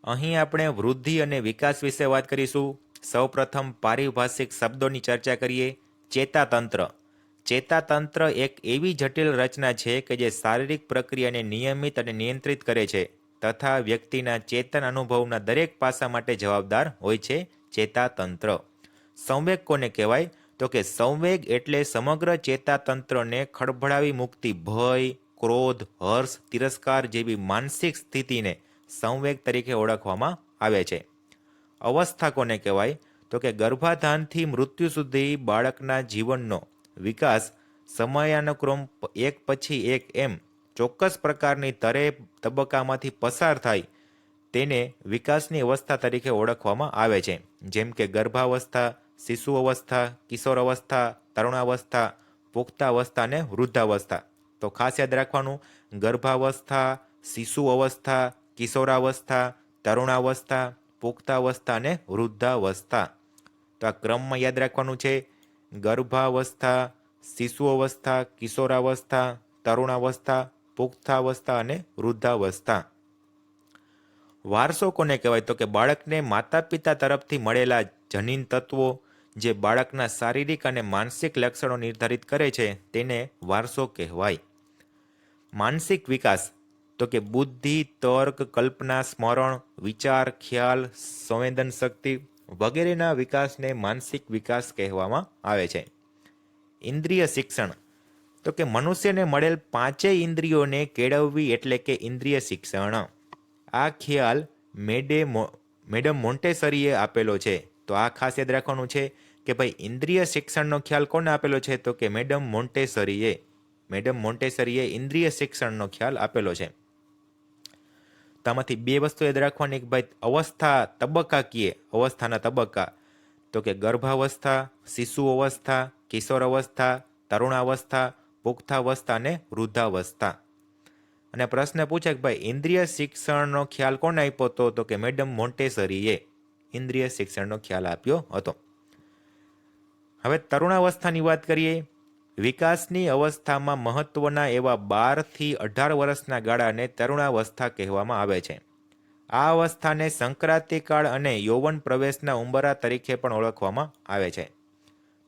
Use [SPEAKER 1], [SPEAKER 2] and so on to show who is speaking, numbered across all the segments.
[SPEAKER 1] અહીં આપણે વૃદ્ધિ અને વિકાસ વિશે વાત કરીશું. સૌપ્રથમ પારિભાષિક શબ્દોની ચર્ચા કરીએ. ચેતાતંત્ર. ચેતાતંત્ર એક એવી જટિલ રચના છે કે જે શારીરિક પ્રક્રિયાને નિયમિત અને નિયંત્રિત કરે છે તથા વ્યક્તિના ચેતન અનુભવના દરેક પાસા માટે જવાબદાર હોય છે. ચેતાતંત્ર. સંવેગ કોને કહેવાય? તો કે સંવેગ એટલે સમગ્ર ચેતાતંત્રને ખડભડાવી મૂકતી ભય, ક્રોધ, હર્ષ, તિરસ્કાર જેવી માનસિક સ્થિતિને સંવેગ તરીકે ઓળખવામાં આવે છે. અવસ્થા કોને કહેવાય? તો કે ગર્ભાધાનથી મૃત્યુ સુધી બાળકના જીવનનો વિકાસ સમયાનુક્રમ એક પછી એક એમ ચોક્કસ પ્રકારની તબક્કામાંથી પસાર થાય તેને વિકાસની અવસ્થા તરીકે ઓળખવામાં આવે છે. જેમ કે ગર્ભાવસ્થા, શિશુ અવસ્થા, કિશોર અવસ્થા, તરુણાવસ્થા, પુખ્તાવસ્થા અને વૃદ્ધાવસ્થા. તો ખાસ યાદ રાખવાનું, ગર્ભાવસ્થા, શિશુ અવસ્થા, કિશોરાવસ્થા, તરુણાવસ્થા, પુખ્તાવસ્થા અને વૃદ્ધાવસ્થા. તો આ ક્રમમાં યાદ રાખવાનું છે. ગર્ભાવસ્થા, શિશુ અવસ્થા, કિશોરાવસ્થા, તરુણાવસ્થા, પુખ્તાવસ્થા અને વૃદ્ધાવસ્થા. વારસો કોને કહેવાય? તો કે બાળકને માતા પિતા તરફથી મળેલા જનીન તત્વો જે બાળકના શારીરિક અને માનસિક લક્ષણો નિર્ધારિત કરે છે તેને વારસો કહેવાય. માનસિક વિકાસ. તો કે બુદ્ધિ, તર્ક, કલ્પના, સ્મરણ, વિચાર, ખ્યાલ, સંવેદન શક્તિ વગેરેના વિકાસને માનસિક વિકાસ કહેવામાં આવે છે. ઇન્દ્રિય શિક્ષણ. તો કે મનુષ્યને મળેલ પાંચેય ઇન્દ્રિયોને કેળવવી એટલે કે ઇન્દ્રિય શિક્ષણ. આ ખ્યાલ મેડમ મોન્ટેસરીએ આપેલો છે. તો આ ખાસ યાદ રાખવાનું છે કે ભાઈ ઇન્દ્રિય શિક્ષણનો ખ્યાલ કોને આપેલો છે? તો કે મેડમ મોન્ટેસરીએ ઇન્દ્રિય શિક્ષણનો ખ્યાલ આપેલો છે. આમાંથી બે વસ્તુ યાદ રાખવાની કે ભાઈ અવસ્થા તબક્કાકીય અવસ્થાના તબક્કા. તો કે ગર્ભાવસ્થા, શિશુ અવસ્થા, કિશોર અવસ્થા, તરુણાવસ્થા, પુખ્તાવસ્થા અને વૃદ્ધાવસ્થા. અને પ્રશ્ન પૂછે કે ભાઈ ઇન્દ્રિય શિક્ષણનો ખ્યાલ કોને આપ્યો હતો? તો કે મેડમ મોન્ટેસરીએ ઇન્દ્રિય શિક્ષણનો ખ્યાલ આપ્યો હતો. હવે તરુણાવસ્થાની વાત કરીએ. વિકાસની અવસ્થામાં મહત્વના એવા 12 થી 18 વર્ષના ગાળાને તરુણાવસ્થા કહેવામાં આવે છે. આ અવસ્થાને સંક્રાંતિકાળ અને યૌવન પ્રવેશના ઉંબરા તરીકે પણ ઓળખવામાં આવે છે.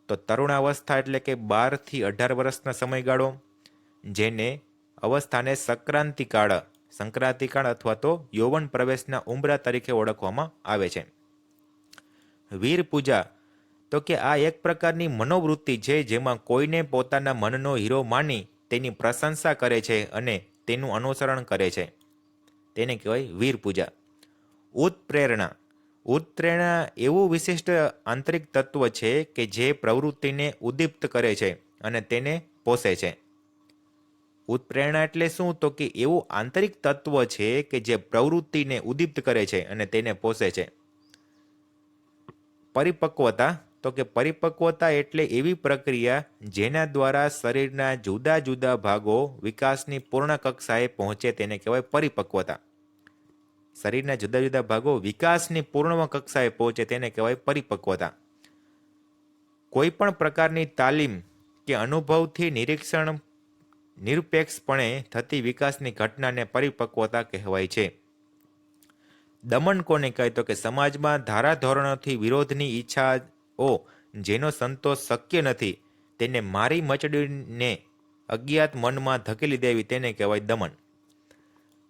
[SPEAKER 1] તો તરુણાવસ્થા એટલે કે 12 થી 18 વર્ષના સમયગાળો, જેને અવસ્થાને સંક્રાંતિકાળ અથવા તો યૌવન પ્રવેશના ઉંબરા તરીકે ઓળખવામાં આવે છે. વીર પૂજા. તો કે આ એક પ્રકારની મનોવૃત્તિ છે જેમાં કોઈને પોતાના મનનો હીરો માની તેની પ્રશંસા કરે છે અને તેનું અનુસરણ કરે છે. તેને કહેવાય વીર પૂજા. ઉત્પ્રેરણા. ઉત્પ્રેરણા એવું વિશિષ્ટ આંતરિક તત્વ છે કે જે પ્રવૃત્તિને ઉદ્દીપ્ત કરે છે અને તેને પોષે છે. ઉત્પ્રેરણા એટલે શું? તો કે એવું આંતરિક તત્વ છે કે જે પ્રવૃત્તિને ઉદ્દીપ્ત કરે છે અને તેને પોષે છે. પરિપક્વતા. તો કે પરિપક્વતા એટલે એવી પ્રક્રિયા જેના દ્વારા શરીરના જુદા જુદા ભાગો વિકાસની પૂર્ણ કક્ષાએ પહોંચે તેને કહેવાય પરિપક્વતા. શરીરના જુદા જુદા ભાગો વિકાસની પૂર્ણ કક્ષાએ પહોંચે તેને કહેવાય પરિપક્વતા. કોઈ પણ પ્રકારની તાલીમ કે અનુભવથી નિરપેક્ષપણે થતી વિકાસની ઘટનાને પરિપક્વતા કહેવાય છે. દમન કોને કહે? તો કે સમાજમાં ધારાધોરણોથી વિરોધની ઈચ્છાઓ જેનો સંતોષ શક્ય નથી તેને મારી મચડીને અજ્ઞાત મનમાં ધકેલી દેવી તેને કહેવાય દમન.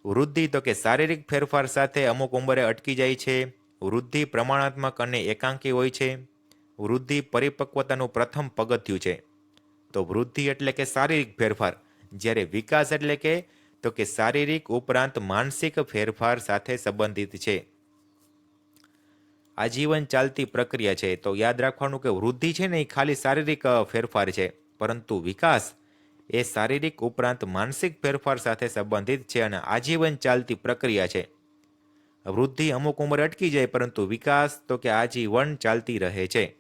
[SPEAKER 1] વૃદ્ધિ. તો કે શારીરિક ફેરફાર સાથે અમુક ઉંમરે અટકી જાય છે. વૃદ્ધિ પ્રમાણાત્મક અને એકાંકી હોય છે. વૃદ્ધિ પરિપક્વતાનું પ્રથમ પગથિયું છે. તો વૃદ્ધિ એટલે કે શારીરિક ફેરફાર, જ્યારે વિકાસ એટલે કે શારીરિક ઉપરાંત માનસિક ફેરફાર સાથે સંબંધિત છે. આજીવન ચાલતી પ્રક્રિયા છે. તો યાદ રાખવાનું કે વૃદ્ધિ છે ને એ ખાલી શારીરિક ફેરફાર છે, પરંતુ વિકાસ એ શારીરિક ઉપરાંત માનસિક ફેરફાર સાથે સંબંધિત છે અને આજીવન ચાલતી પ્રક્રિયા છે. વૃદ્ધિ અમુક ઉંમરે અટકી જાય, પરંતુ વિકાસ તો કે આજીવન ચાલતી રહે છે.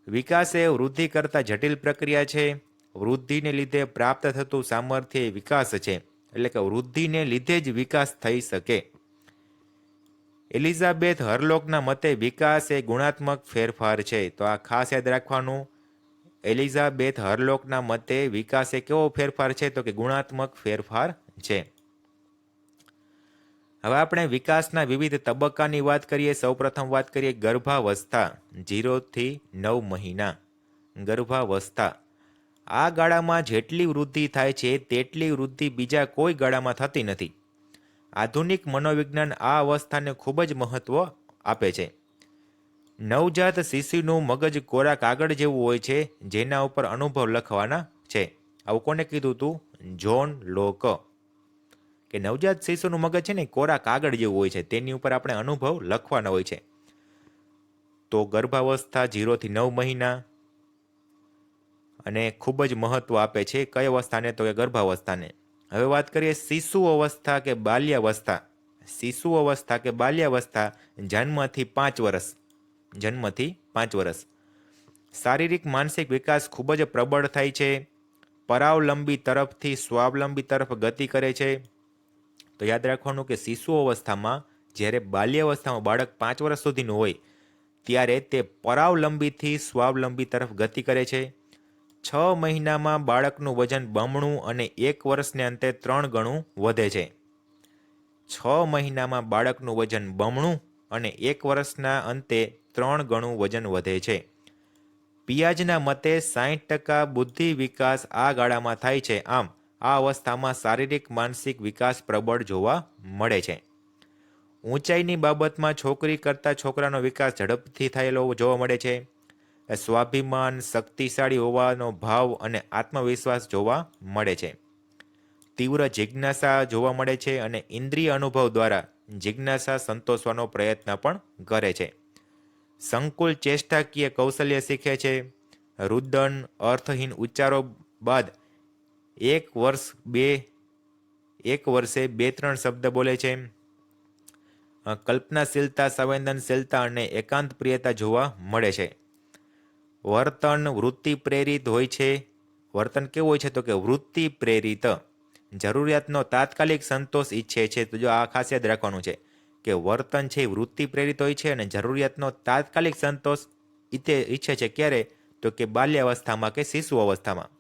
[SPEAKER 1] વિકાસ એ વૃદ્ધિ કરતા જટિલ પ્રક્રિયા છે. વૃદ્ધિને લીધે પ્રાપ્ત થતું સામર્થ્ય એ વિકાસ છે, એટલે કે વૃદ્ધિને લીધે જ વિકાસ થઈ શકે. એલિઝાબેથ હરલોકના મતે વિકાસ એ ગુણાત્મક ફેરફાર છે. તો આ ખાસ યાદ રાખવાનું. એલિઝાબેથ હરલોકના મતે વિકાસ એ કેવો ફેરફાર છે? તો કે ગુણાત્મક ફેરફાર છે. હવે આપણે વિકાસના વિવિધ તબક્કાની વાત કરીએ. સૌપ્રથમ વાત કરીએ ગર્ભાવસ્થા, 0 થી 9 મહિના. ગર્ભાવસ્થા, આ ગાળામાં જેટલી વૃદ્ધિ થાય છે તેટલી વૃદ્ધિ બીજા કોઈ ગાળામાં થતી નથી. આધુનિક મનોવિજ્ઞાન આ અવસ્થાને ખૂબ જ મહત્વ આપે છે. નવજાત શિશુનું મગજ કોરા કાગળ જેવું હોય છે, જેના ઉપર અનુભવ લખવાના છે. આવું કોને કીધું હતું? જ્હોન લોક. કે નવજાત શિશુનું મગજ છે ને કોરા કાગળ જેવું હોય છે, તેની ઉપર આપણે અનુભવ લખવાના હોય છે. તો ગર્ભાવસ્થા 0 થી 9 મહિના, અને ખૂબ જ મહત્વ આપે છે કઈ અવસ્થાને? તો કે ગર્ભાવસ્થાને. હવે વાત કરીએ શિશુ અવસ્થા કે બાલ્યાવસ્થા. શિશુ અવસ્થા કે બાલ્યાવસ્થા, જન્મથી 5 વર્ષ. જન્મથી 5 વર્ષ. શારીરિક માનસિક વિકાસ ખૂબ જ પ્રબળ થાય છે. પરાવલંબી તરફથી સ્વાવલંબી તરફ ગતિ કરે છે. તો યાદ રાખવાનું કે શિશુ અવસ્થામાં, જ્યારે બાલ્યાવસ્થામાં બાળક 5 વર્ષ સુધીનું હોય ત્યારે તે પરાવલંબીથી સ્વાવલંબી તરફ ગતિ કરે છે. 6 મહિનામાં બાળકનું વજન બમણું અને 1 વર્ષને અંતે 3 ગણું વધે છે. 6 મહિનામાં બાળકનું વજન બમણું અને 1 વર્ષના અંતે 3 ગણું વજન વધે છે. પિયાજના મતે 60% બુદ્ધિ વિકાસ આ ગાળામાં થાય છે. આમ આ અવસ્થામાં શારીરિક માનસિક વિકાસ પ્રબળ જોવા મળે છે. ઊંચાઈની બાબતમાં છોકરી કરતાં છોકરાનો વિકાસ ઝડપથી થયેલો જોવા મળે છે. સ્વાભિમાન, શક્તિશાળી હોવાનો ભાવ અને આત્મવિશ્વાસ જોવા મળે છે. તીવ્ર જિજ્ઞાસા જોવા મળે છે અને ઇન્દ્રિય અનુભવ દ્વારા જિજ્ઞાસા સંતોષવાનો પ્રયત્ન પણ કરે છે. સંકુલ ચેષ્ટાકીય કૌશલ્ય શીખે છે. રુદન, અર્થહીન ઉચ્ચારો બાદ 1 વર્ષે 2-3 શબ્દ બોલે છે. કલ્પનાશીલતા, સંવેદનશીલતા અને એકાંત પ્રિયતા જોવા મળે છે. વર્તન વૃત્તિ પ્રેરિત હોય છે. વર્તન કેવું હોય છે? તો કે વૃત્તિ પ્રેરિત. જરૂરિયાતનો તાત્કાલિક સંતોષ ઈચ્છે છે. તો જો આ ખાસ યાદ રાખવાનું છે કે વર્તન છે વૃત્તિ પ્રેરિત હોય છે અને જરૂરિયાતનો તાત્કાલિક સંતોષ ઈચ્છે છે. ક્યારે? તો કે બાલ્યાવસ્થામાં કે શિશુ અવસ્થામાં.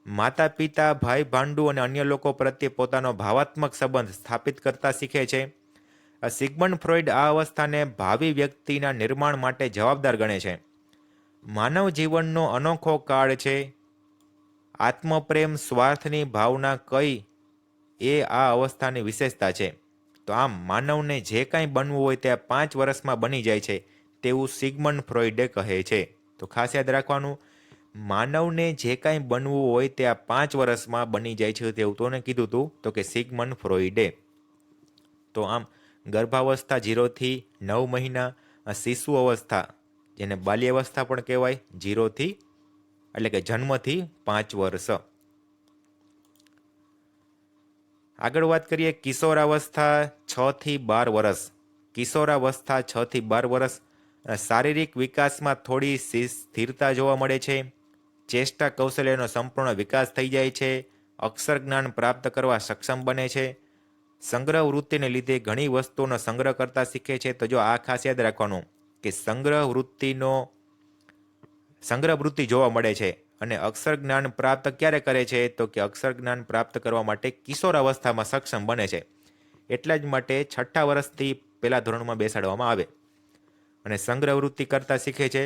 [SPEAKER 1] માતા પિતા, ભાઈ ભાંડુ અને અન્ય લોકો પ્રત્યે પોતાનો ભાવાત્મક સંબંધ સ્થાપિત કરતા શીખે છે. સિગ્મન્ડ ફ્રોઈડ આ અવસ્થાને ભાવિ વ્યક્તિના નિર્માણ માટે જવાબદાર ગણે છે. માનવ જીવનનો અનોખો કાળ છે. આત્મપ્રેમ, સ્વાર્થની ભાવના કઈ એ આ અવસ્થાની વિશેષતા છે. તો આમ માનવને જે કાંઈ બનવું હોય તે 5 વર્ષમાં બની જાય છે, તેવું સિગ્મન્ડ ફ્રોઈડે કહે છે. તો ખાસ યાદ રાખવાનું, માનવને જે કાંઈ બનવું હોય તે 5 વર્ષમાં બની જાય છે, તેવું તોને કીધું હતું? તો કે સિગ્મન્ડ ફ્રોઈડે. તો આમ ગર્ભાવસ્થા 0 થી 9 મહિના, શિશુ અવસ્થા જેને બાલ્યાવસ્થા પણ કહેવાય, 0 થી એટલે કે જન્મથી 5 વર્ષ. આગળ વાત કરીએ કિશોરાવસ્થા 6 થી 12 વર્ષ. કિશોરાવસ્થા 6 થી 12 વર્ષ. શારીરિક વિકાસમાં થોડી સ્થિરતા જોવા મળે છે. ચેષ્ટા કૌશલ્યનો સંપૂર્ણ વિકાસ થઈ જાય છે. અક્ષર જ્ઞાન પ્રાપ્ત કરવા સક્ષમ બને છે. સંગ્રહ વૃત્તિને લીધે ઘણી વસ્તુઓનો સંગ્રહ કરતા શીખે છે. તો જો આ ખાસ યાદ રાખવાનું કે સંગ્રહ વૃત્તિ જોવા મળે છે. અને અક્ષર જ્ઞાન પ્રાપ્ત ક્યારે કરે છે? તો કે અક્ષર જ્ઞાન પ્રાપ્ત કરવા માટે કિશોર અવસ્થામાં સક્ષમ બને છે. એટલા જ માટે 6 વર્ષથી પહેલા ધોરણમાં બેસાડવામાં આવે. અને સંગ્રહ વૃત્તિ કરતા શીખે છે.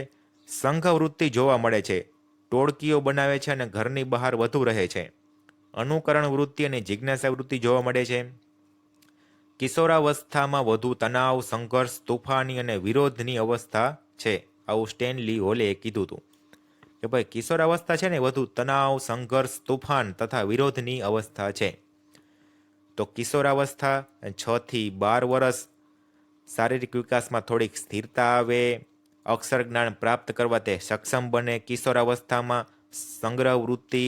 [SPEAKER 1] સંઘ વૃત્તિ જોવા મળે છે. ટોળકીઓ બનાવે છે અને ઘરની બહાર વધુ રહે છે. અનુકરણ વૃત્તિ અને જિજ્ઞાસા વૃત્તિ જોવા મળે છે. કિશોરાવસ્થામાં વધુ તણાવ, સંઘર્ષ, તોફાની અને વિરોધની અવસ્થા છે. આવું સ્ટેનલી હોલે કીધું હતું કે ભાઈ કિશોરાવસ્થા છે ને વધુ તણાવ, સંઘર્ષ, તોફાન તથા વિરોધની અવસ્થા છે. તો કિશોરાવસ્થા 6 થી 12 વર્ષ. શારીરિક વિકાસમાં થોડીક સ્થિરતા આવે. અક્ષર જ્ઞાન પ્રાપ્ત કરવા તે સક્ષમ બને. કિશોરાવસ્થામાં સંગ્રહ વૃત્તિ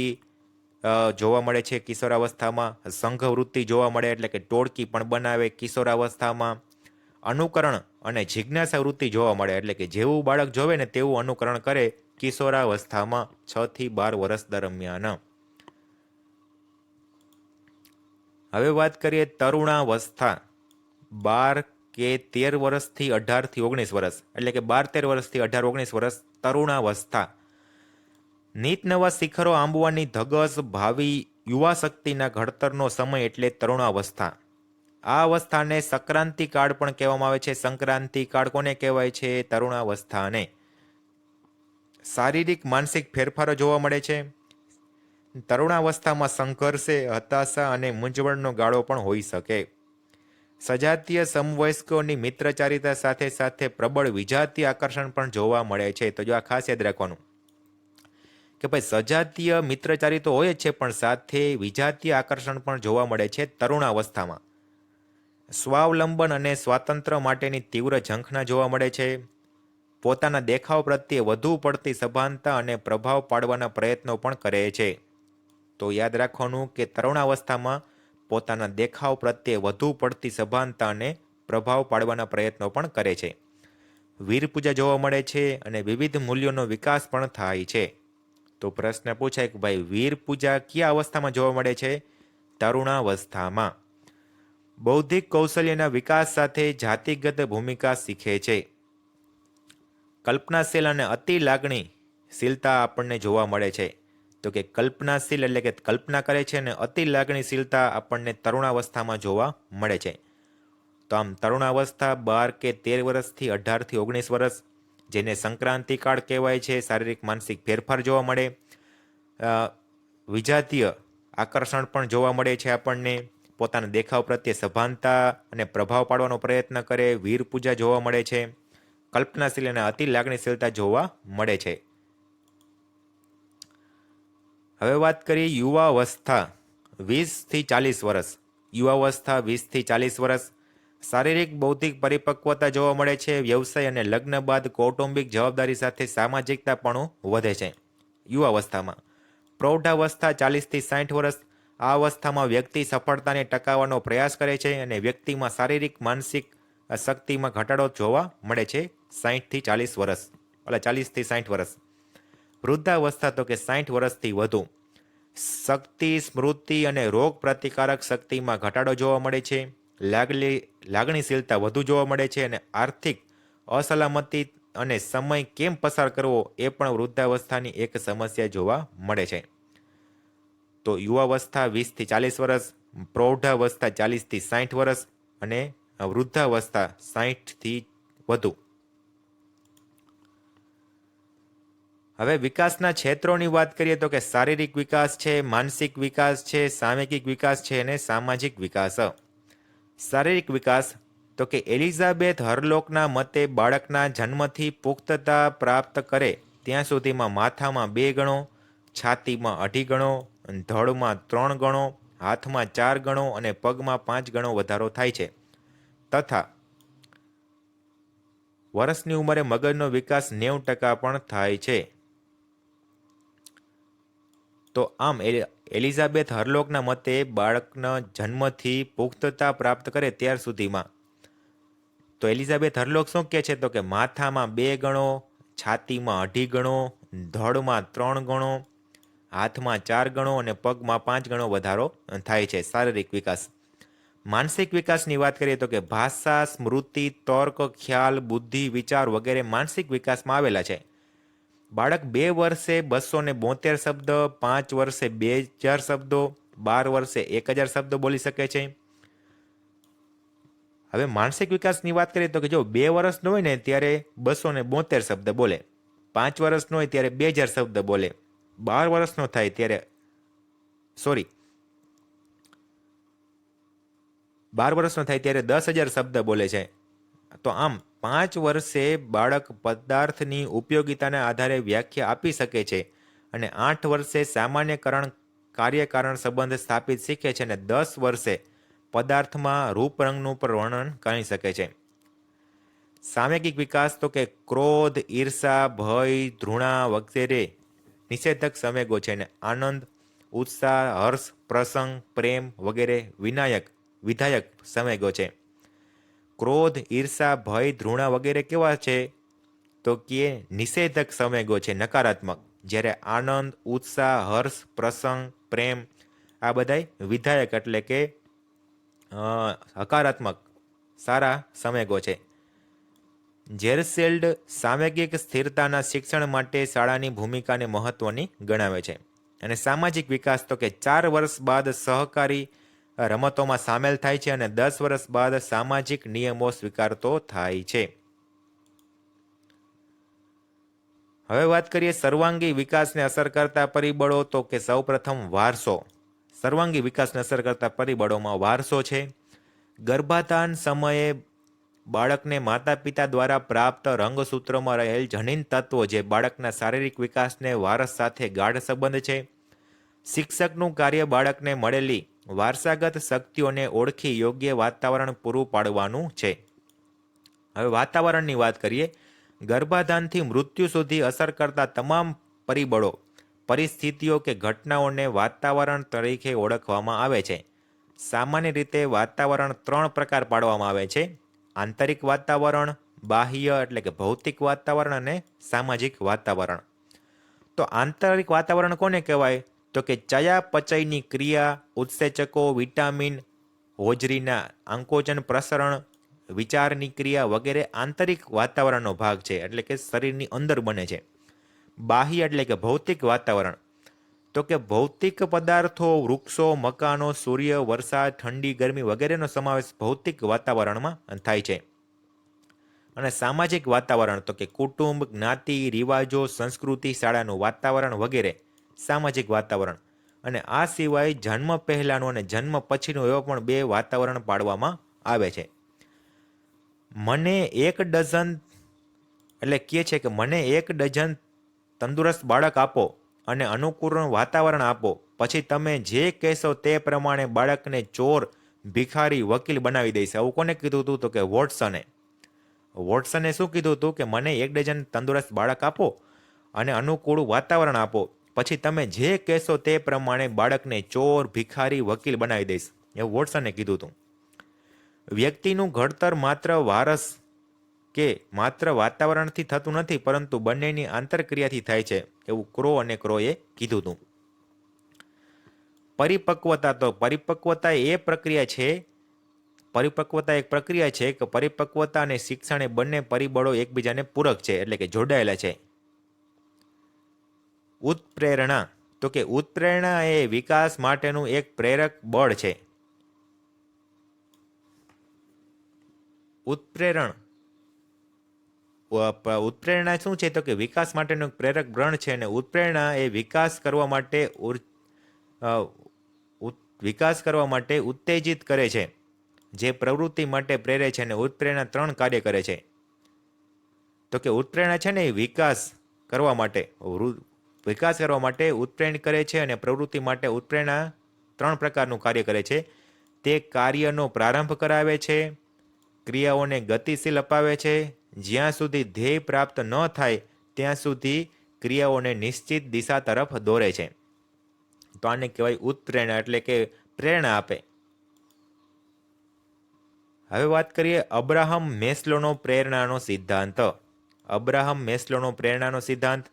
[SPEAKER 1] જોવા મળે છે. કિશોરાવસ્થામાં સંઘ વૃત્તિ જોવા મળે એટલે કે ટોળકી પણ બનાવે. કિશોરાવસ્થામાં અનુકરણ અને જિજ્ઞાસા વૃત્તિ જોવા મળે એટલે કે જેવું બાળક જોવે ને તેવું અનુકરણ કરે કિશોરાવસ્થામાં 6 થી 12 વર્ષ દરમિયાન. હવે વાત કરીએ તરુણાવસ્થા. 12 કે 13 વર્ષથી 18 થી 19 વર્ષ એટલે કે 12-13 વર્ષથી 18-19 વર્ષ તરુણાવસ્થા. નીત નવા શિખરો આંબવાની ધગસ, ભાવિ યુવા શક્તિના ઘડતરનો સમય એટલે તરુણાવસ્થા. આ અવસ્થાને સંક્રાંતિ કાળ પણ કહેવામાં આવે છે. સંક્રાંતિ કાળ કોને કહેવાય છે? તરુણાવસ્થાને. શારીરિક માનસિક ફેરફારો જોવા મળે છે. તરુણાવસ્થામાં સંઘર્ષે, હતાશા અને મૂંઝવણનો ગાળો પણ હોઈ શકે. સજાતીય સમવયસ્કોની મિત્રચારિતા સાથે સાથે પ્રબળ વિજાતીય આકર્ષણ પણ જોવા મળે છે. તો જો આ ખાસ યાદ રાખવાનું કે ભાઈ સજાતીય મિત્રચારી તો હોય જ છે, પણ સાથે વિજાતીય આકર્ષણ પણ જોવા મળે છે તરુણાવસ્થામાં. સ્વાવલંબન અને સ્વાતંત્ર્ય માટેની તીવ્ર ઝંખના જોવા મળે છે. પોતાના દેખાવ પ્રત્યે વધુ પડતી સભાનતા અને પ્રભાવ પાડવાના પ્રયત્નો પણ કરે છે. તો યાદ રાખવાનું કે તરુણાવસ્થામાં પોતાના દેખાવ પ્રત્યે વધુ પડતી સભાનતા અને પ્રભાવ પાડવાના પ્રયત્નો પણ કરે છે. વીરપૂજા જોવા મળે છે અને વિવિધ મૂલ્યોનો વિકાસ પણ થાય છે. તો પ્રશ્ન પૂછાય કે ભાઈ વીરપૂજા કયા અવસ્થામાં જોવા મળે છે? તરુણાવસ્થામાં. બૌદ્ધિક કૌશલ્યના વિકાસ સાથે જાતિગત ભૂમિકા શીખે છે. કલ્પનાશીલ અને અતિ લાગણીશીલતા આપણને જોવા મળે છે. તો કે કલ્પનાશીલ એટલે કે કલ્પના કરે છે અને અતિ લાગણીશીલતા આપણને તરુણાવસ્થામાં જોવા મળે છે. તો આમ તરુણાવસ્થા 12 કે 13 વર્ષથી 18 થી 19 વર્ષ, જેને સંક્રાંતિ કાળ કહેવાય છે. શારીરિક માનસિક ફેરફાર જોવા મળે, વિજાતીય આકર્ષણ પણ જોવા મળે છે આપણને, પોતાના દેખાવ પ્રત્યે સભાનતા અને પ્રભાવ પાડવાનો પ્રયત્ન કરે, વીરપૂજા જોવા મળે છે, કલ્પનાશીલ અને અતિ લાગણીશીલતા જોવા મળે છે. હવે વાત કરીએ યુવાવસ્થા 20 થી 40 વર્ષ. યુવાવસ્થા 20 થી 40 વર્ષ. શારીરિક બૌદ્ધિક પરિપક્વતા જોવા મળે છે. વ્યવસાય અને લગ્ન બાદ કૌટુંબિક જવાબદારી સાથે સામાજિકતાપણું વધે છે યુવાવસ્થામાં. પ્રૌઢાવસ્થા 40 થી 60 વર્ષ. આ અવસ્થામાં વ્યક્તિ સફળતાને ટકાવવાનો પ્રયાસ કરે છે અને વ્યક્તિમાં શારીરિક માનસિક શક્તિમાં ઘટાડો જોવા મળે છે 60 થી 40 વર્ષ, 40 થી 60 વર્ષ. વૃદ્ધાવસ્થા તો કે 60 વર્ષથી વધુ. શક્તિ, સ્મૃતિ અને રોગ પ્રતિકારક શક્તિમાં ઘટાડો જોવા મળે છે. લાગણીશીલતા વધુ જોવા મળે છે અને આર્થિક અસલામતી અને સમય કેમ પસાર કરવો એ પણ વૃદ્ધાવસ્થાની એક સમસ્યા જોવા મળે છે. તો યુવાવસ્થા 20 થી 40 વર્ષ, પ્રૌઢાવસ્થા 40 થી 60 વર્ષ અને વૃદ્ધાવસ્થા 60 થી વધુ. હવે વિકાસના ક્ષેત્રોની વાત કરીએ તો કે શારીરિક વિકાસ છે, માનસિક વિકાસ છે, સામાજિક વિકાસ છે અને સામાજિક વિકાસ. શારીરિક વિકાસ તો કે એલિઝાબેથ હરલોકના મતે બાળકના જન્મથી પુખ્તતા પ્રાપ્ત કરે ત્યાં સુધીમાં માથામાં 2 ગણો, છાતીમાં 2.5 ગણો, ધડમાં 3 ગણો, હાથમાં 4 ગણો અને પગમાં 5 ગણો વધારો થાય છે. તથા વર્ષની ઉંમરે મગજનો વિકાસ 90% પણ થાય છે. તો આમ એલિઝાબેથ હરલોકના મતે બાળકના જન્મથી પુખ્તતા પ્રાપ્ત કરે ત્યાર સુધીમાં, તો એલિઝાબેથ હરલોક શું કહે છે? તો કે માથામાં 2 ગણો, છાતીમાં 2.5 ગણો, ધડમાં 3 ગણો, હાથમાં 4 ગણો અને પગમાં 5 ગણો વધારો થાય છે શારીરિક વિકાસ. માનસિક વિકાસની વાત કરીએ તો કે ભાષા, સ્મૃતિ, તર્ક, ખ્યાલ, બુદ્ધિ, વિચાર વગેરે માનસિક વિકાસમાં આવેલા છે. બાળક 2 વર્ષે 272 શબ્દ, 5 વર્ષે 2000 શબ્દો, 12 વર્ષે 1000 શબ્દો બોલી શકે છે. હવે માનસિક વિકાસની વાત કરીએ તો કે જો 2 વર્ષનો હોય ને ત્યારે 272 શબ્દ બોલે, 5 વર્ષનો હોય ત્યારે 2000 શબ્દ બોલે, 12 વર્ષનો થાય ત્યારે 12 વર્ષનો થાય ત્યારે 10,000 શબ્દ બોલે છે. તો આમ 5 વર્ષે બાળક પદાર્થની ઉપયોગિતાના આધારે વ્યાખ્યા આપી શકે છે અને 8 વર્ષે સામાન્યકરણ કાર્યકારણ સંબંધ સ્થાપિત શીખે છે અને 10 વર્ષે પદાર્થમાં રૂપ રંગનું પણ વર્ણન કરી શકે છે. સામાજિક વિકાસ તો કે ક્રોધ, ઈર્ષા, ભય, ધૃણા વગેરે નિષેધક સંવેગો છે અને આનંદ, ઉત્સાહ, હર્ષ, પ્રસંગ, પ્રેમ વગેરે વિધાયક સંવેગો છે. ક્રોધ, ઈર્ષા, ભય, ધૃણા વગેરે કેવા છે? તો કે નિષેધક સંવેગો છે, નકારાત્મક. જ્યારે આનંદ, ઉત્સાહ, હર્ષ, પ્રસંગ, પ્રેમ આ બધાય વિધાયક એટલે કે હકારાત્મક સારા સંવેગો છે. જેરસેલ્ડ સાંવેગિક સ્થિરતાના શિક્ષણ માટે શાળાની ભૂમિકાને મહત્વની ગણાવે છે. અને સામાજિક વિકાસ તો કે 4 વર્ષ બાદ સહકારી રમતોમાં સામેલ થાય છે અને 10 વર્ષ બાદ સામાજિક નિયમો સ્વીકારતો થાય છે. હવે વાત કરીએ સર્વાંગી વિકાસને અસર કરતા પરિબળો. તો કે સૌપ્રથમ વારસો. સર્વાંગી વિકાસને અસર કરતા પરિબળોમાં વારસો છે. ગર્ભાધાન સમયે બાળકને માતા પિતા દ્વારા પ્રાપ્ત રંગસૂત્રમાં રહેલ જનીન તત્વો જે બાળકના શારીરિક વિકાસને વારસ સાથે ગાઢ સંબંધ છે. શિક્ષકનું કાર્ય બાળકને મળેલી વારસાગત શક્તિઓને ઓળખી યોગ્ય વાતાવરણ પૂરું પાડવાનું છે. હવે વાતાવરણની વાત કરીએ. ગર્ભાધાનથી મૃત્યુ સુધી અસર કરતા તમામ પરિબળો, પરિસ્થિતિઓ કે ઘટનાઓને વાતાવરણ તરીકે ઓળખવામાં આવે છે. સામાન્ય રીતે વાતાવરણ 3 પ્રકાર પાડવામાં આવે છે: આંતરિક વાતાવરણ, બાહ્ય એટલે કે ભૌતિક વાતાવરણ અને સામાજિક વાતાવરણ. તો આંતરિક વાતાવરણ કોને કહેવાય? તો કે ચયાપચયની ક્રિયા, ઉત્સેચકો, વિટામિન, હોજરીના આંકોચન પ્રસરણ, વિચારની ક્રિયા વગેરે આંતરિક વાતાવરણનો ભાગ છે, એટલે કે શરીરની અંદર બને છે. બાહ્ય એટલે કે ભૌતિક વાતાવરણ. તો કે ભૌતિક પદાર્થો, વૃક્ષો, મકાનો, સૂર્ય, વરસાદ, ઠંડી, ગરમી વગેરેનો સમાવેશ ભૌતિક વાતાવરણમાં થાય છે. અને સામાજિક વાતાવરણ તો કે કુટુંબ, જ્ઞાતિ, રિવાજો, સંસ્કૃતિ, શાળાનું વાતાવરણ વગેરે સામાજિક વાતાવરણ. અને આ સિવાય જન્મ પહેલાંનું અને જન્મ પછીનું એવા પણ 2 વાતાવરણ પાડવામાં આવે છે. મને 1 ડઝન એટલે કહે છે કે મને 1 ડઝન તંદુરસ્ત બાળક આપો અને અનુકૂળ વાતાવરણ આપો, પછી તમે જે કહેશો તે પ્રમાણે બાળકને ચોર, ભિખારી, વકીલ બનાવી દઈશ. આવું કોને કીધું હતું? તો કે વોટસને. વોટસને શું કીધું હતું? કે મને 1 ડઝન તંદુરસ્ત બાળક આપો અને અનુકૂળ વાતાવરણ આપો, પછી તમે જે કહેશો તે પ્રમાણે બાળકને ચોર, ભિખારી, વકીલ બનાવી દઈશ. એવું વોટસને કીધું હતું. વ્યક્તિનું ઘડતર માત્ર વારસ કે માત્ર વાતાવરણથી થતું નથી, પરંતુ બંનેની આંતરક્રિયાથી થાય છે, એવું ક્રો અને ક્રોએ કીધું હતું. પરિપક્વતા. તો પરિપક્વતા એક પ્રક્રિયા છે કે પરિપક્વતા અને શિક્ષણ એ બંને પરિબળો એકબીજાને પૂરક છે, એટલે કે જોડાયેલા છે. ઉત્પ્રેરણા. તો કે ઉત્પ્રેરણા એ વિકાસ માટેનું એક પ્રેરક બળ છે. ઉત્પ્રેરણા શું છે? તો કે વિકાસ માટેનું પ્રેરક બળ છે. અને ઉત્પ્રેરણા એ વિકાસ કરવા માટે ઉત્તેજિત કરે છે, જે પ્રવૃત્તિ માટે પ્રેરે છે. અને ઉત્પ્રેરણા 3 કાર્ય કરે છે. તો કે ઉત્પ્રેરણા છે ને એ વિકાસ કરવા માટે ઉત્પ્રેરિત કરે છે, અને પ્રવૃત્તિ માટે ઉત્પ્રેરણા 3 પ્રકારનું કાર્ય કરે છે. તે કાર્યનો પ્રારંભ કરાવે છે, ક્રિયાઓને ગતિશીલ અપાવે છે, જ્યાં સુધી ધ્યેય પ્રાપ્ત ન થાય ત્યાં સુધી ક્રિયાઓને નિશ્ચિત દિશા તરફ દોરે છે. તો આને કહેવાય ઉત્પ્રેરણા, એટલે કે પ્રેરણા આપે. હવે વાત કરીએ અબ્રાહમ મેસ્લોનો પ્રેરણાનો સિદ્ધાંત. અબ્રાહમ મેસ્લોનો પ્રેરણાનો સિદ્ધાંત.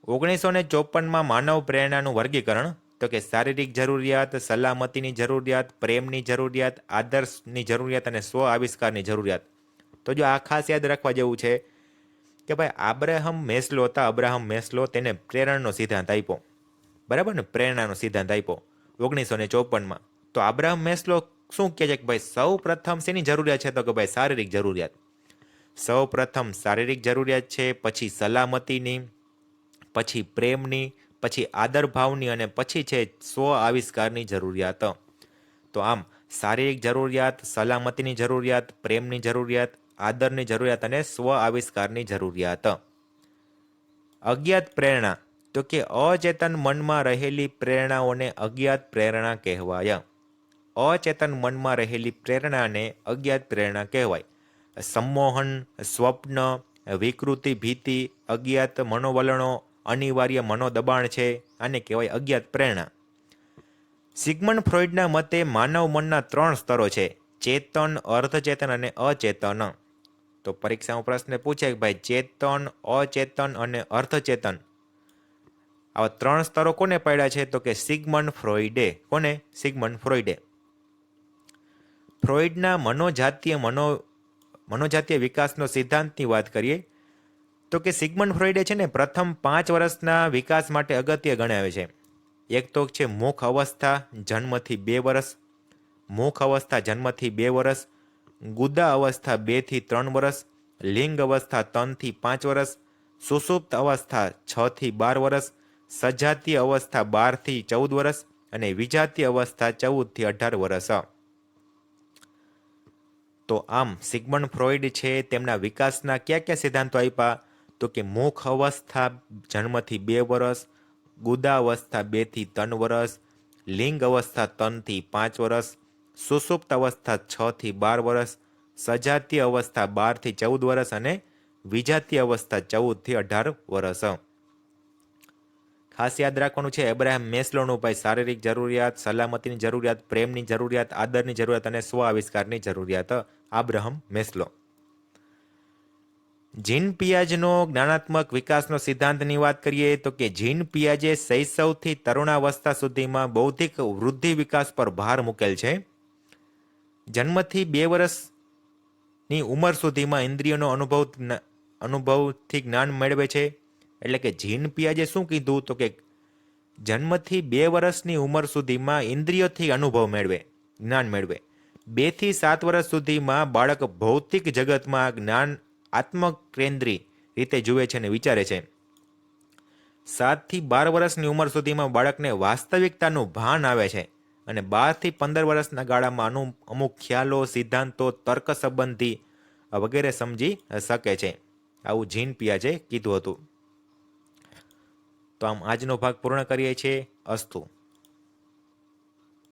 [SPEAKER 1] 1954માં માનવ પ્રેરણાનું વર્ગીકરણ. તો કે શારીરિક જરૂરિયાત, સલામતીની જરૂરિયાત, પ્રેમની જરૂરિયાત, આદર્શની જરૂરિયાત અને સ્વ આવિષ્કારની જરૂરિયાત. તો જો આ ખાસ યાદ રાખવા જેવું છે કે ભાઈ અબ્રાહમ મેસ્લો તેને પ્રેરણાનો સિદ્ધાંત આપ્યો. બરાબર ને? પ્રેરણાનો સિદ્ધાંત આપ્યો 1954માં. તો અબ્રાહમ મેસ્લો શું કહે છે કે ભાઈ સૌ પ્રથમ શેની જરૂરિયાત છે? તો કે ભાઈ શારીરિક જરૂરિયાત. સૌ પ્રથમ શારીરિક જરૂરિયાત છે, પછી સલામતીની, પછી પ્રેમની, પછી આદર ભાવની અને પછી છે સ્વ આવિષ્કારની જરૂરિયાત. તો આમ શારીરિક જરૂરિયાત, સલામતીની જરૂરિયાત, પ્રેમની જરૂરિયાત, આદરની જરૂરિયાત અને સ્વ આવિષ્કારની જરૂરિયાત. અજ્ઞાત પ્રેરણા. તો કે અચેતન મનમાં રહેલી પ્રેરણાઓને અજ્ઞાત પ્રેરણા કહેવાય. અચેતન મનમાં રહેલી પ્રેરણાને અજ્ઞાત પ્રેરણા કહેવાય. સંમોહન, સ્વપ્ન, વિકૃતિ, ભીતિ, અજ્ઞાત મનોવલણો, અનિવાર્ય મનોદબાણ છે, આને કહેવાય અજ્ઞાત પ્રેરણા. સિગમન્ડ ફ્રોઈડના મતે માનવ મનના 3 સ્તરો છે: ચેતન, અર્ધચેતન અને અચેતન. તો પરીક્ષામાં પ્રશ્ન પૂછે કે ભાઈ ચેતન, અચેતન અને અર્ધચેતન આવા 3 સ્તરો કોને પાડ્યા છે? તો કે સિગમન્ડ ફ્રોઈડે. કોને? સિગમન્ડ ફ્રોઈડે. ફ્રોઈડના મનોજાતીય વિકાસનો સિદ્ધાંતની વાત કરીએ તો કે સિગમન્ડ ફ્રોઈડે છે ને પ્રથમ 5 વર્ષના વિકાસ માટે અગત્ય ગણાવે છે. એક તો છે મુખ અવસ્થા જન્મથી 2 વર્ષ, મુખ અવસ્થા જન્મથી 2 વર્ષ, ગુદા અવસ્થા 2 થી 3 વર્ષ, લિંગ અવસ્થા 3 થી 5 વર્ષ, સુષુપ્ત અવસ્થા 6 થી 12 વર્ષ, સજાતીય અવસ્થા 12 થી 14 વર્ષ અને વિજાતીય અવસ્થા 14 થી 18 વર્ષ. તો આમ સિગમન્ડ ફ્રોઈડ છે તેમના વિકાસના કયા કયા સિદ્ધાંતો આપ્યા? તો કે મુખ અવસ્થા જન્મથી 2 વર્ષ, ગુદા અવસ્થા 2 થી 3 વર્ષ, લિંગ અવસ્થા 3 થી 5 વર્ષ, સુષુપ્ત અવસ્થા 6 થી 12 વર્ષ, સજાતીય અવસ્થા 12 થી 14 વર્ષ અને વિજાતીય અવસ્થા 14 થી 18 વર્ષ. ખાસ યાદ રાખવાનું છે એબ્રાહમ મેસ્લોનું ભાઈ શારીરિક જરૂરિયાત, સલામતીની જરૂરિયાત, પ્રેમની જરૂરિયાત, આદરની જરૂરિયાત અને સ્વ આવિષ્કારની જરૂરિયાત. આબ્રાહમ મેસ્લો. જીન પિયાજનો જ્ઞાનાત્મક વિકાસનો સિદ્ધાંતની વાત કરીએ તો કે જીન પિયાજે શૈશવથી તરુણાવસ્થા સુધીમાં બૌદ્ધિક વૃદ્ધિ વિકાસ પર ભાર મૂકેલ છે. જન્મથી 2 વર્ષની ઉંમર સુધીમાં ઇન્દ્રિયોનો અનુભવથી જ્ઞાન મેળવે છે. એટલે કે જીન પિયાજે શું કીધું તો કે જન્મથી 2 વર્ષની ઉંમર સુધીમાં ઇન્દ્રિયોથી અનુભવ મેળવે, જ્ઞાન મેળવે. 2 થી 7 વર્ષ સુધીમાં બાળક ભૌતિક જગતમાં જ્ઞાન આત્મકેન્દ્રી રીતે જુએ છે અને વિચારે છે. 7 થી 12 વર્ષની ઉંમર સુધીમાં બાળકને વાસ્તવિકતાનું ભાન આવે છે અને 12 થી 15 વર્ષના ગાળામાં અમુક ખ્યાલો, સિદ્ધાંતો, તર્ક સંબંધી વગેરે સમજી શકે છે. આવું જીન પિયાજે કીધું હતું. તો આમ આજનો ભાગ પૂર્ણ કરીએ છીએ. અસ્તુ.